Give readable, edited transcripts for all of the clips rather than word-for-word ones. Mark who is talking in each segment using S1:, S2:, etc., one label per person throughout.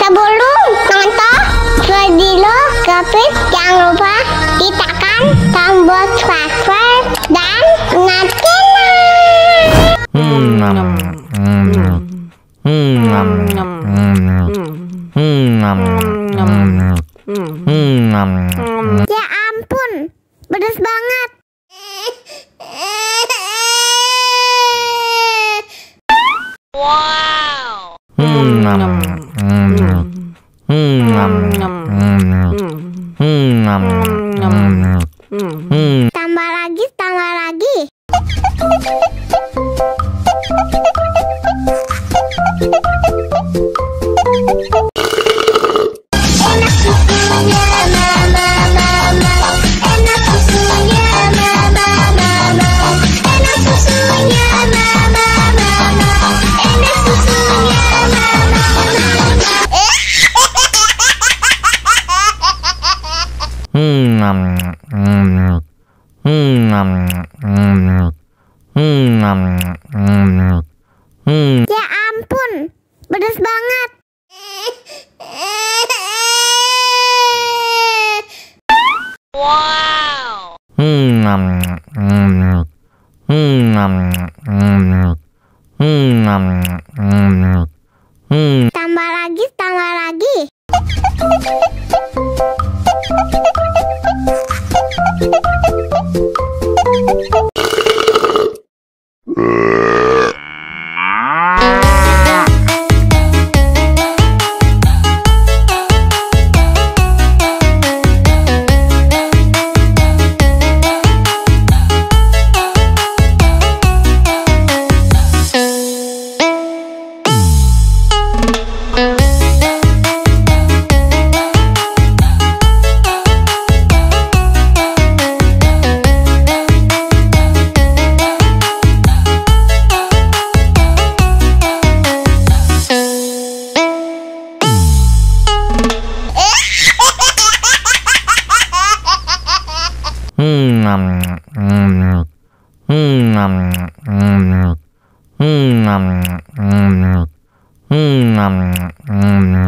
S1: Sebelum nonton video Gapit, jangan lupa tekan tombol subscribe dan nyalakan. Ya ampun, pedas banget.
S2: Wow.
S1: Tambah lagi, tambah lagi. Enak susunya mama, enak susunya mama, enak susunya mama, enak susunya Ya ampun, pedas banget.
S2: Wow.
S1: Tambah lagi, tambah lagi.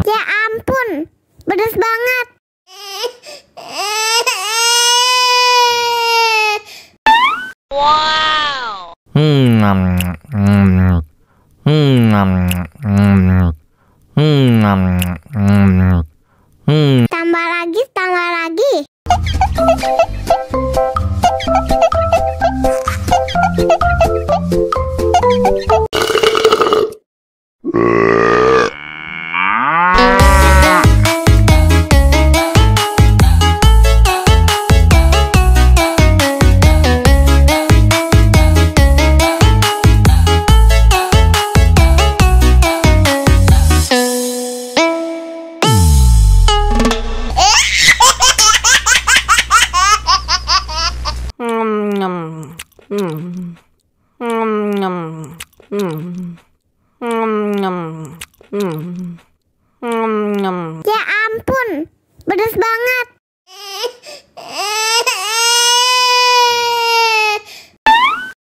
S1: Ya ampun, pedas banget.
S2: Wow.
S1: Tambah lagi, tambah lagi. Ya ampun, pedas banget.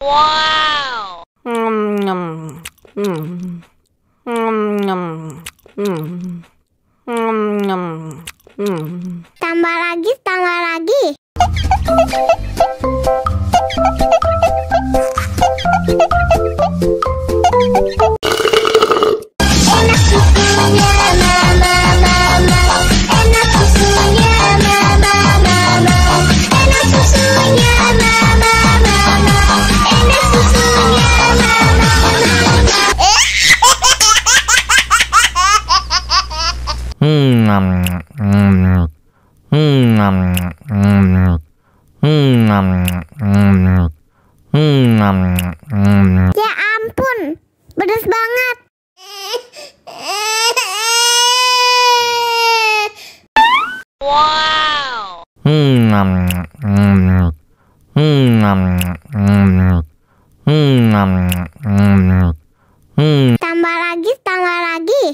S2: Wow.
S1: Tambah lagi, tambah lagi. Enak susunya mama, enak susunya mama, enak susunya mama, enak susunya Ya ampun, pedas banget.
S2: Wow.
S1: Tambah lagi, tambah lagi.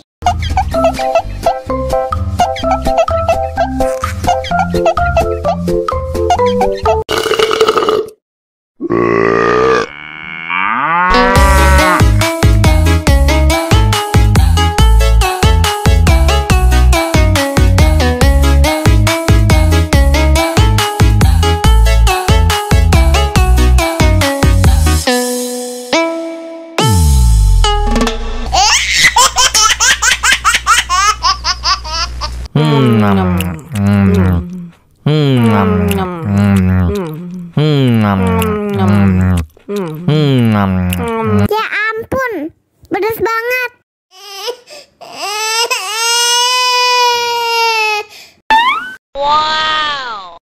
S1: Ya ampun, pedas banget.
S2: Wow.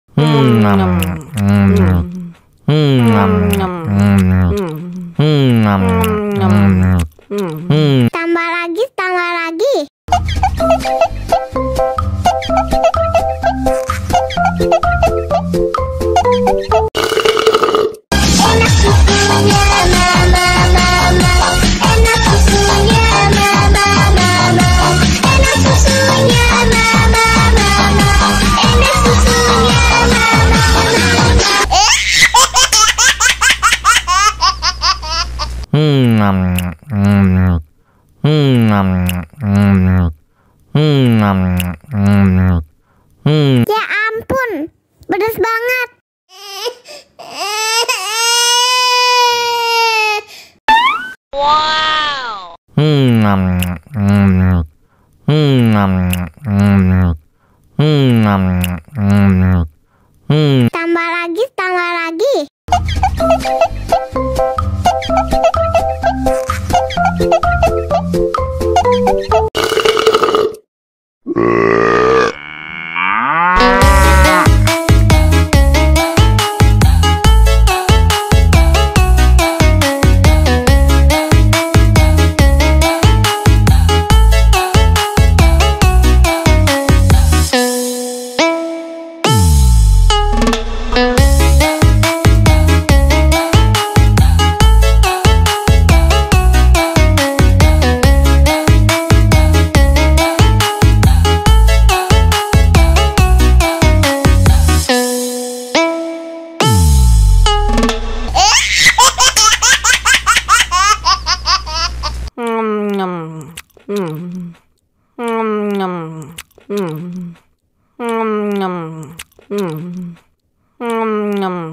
S1: Tambah lagi, tambah lagi. Enak susunya mama, mama. Enak susunya mama, mama. Enak susunya mama, mama. Enak susunya mama, Ya ampun, pedas banget.
S2: Wow.
S1: Tambah lagi, tambah lagi.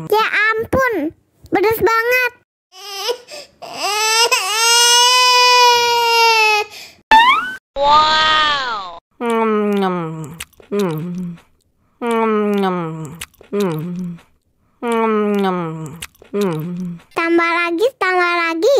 S1: Ya ampun, pedas banget.
S2: Wow.
S1: Tambah lagi, tambah lagi.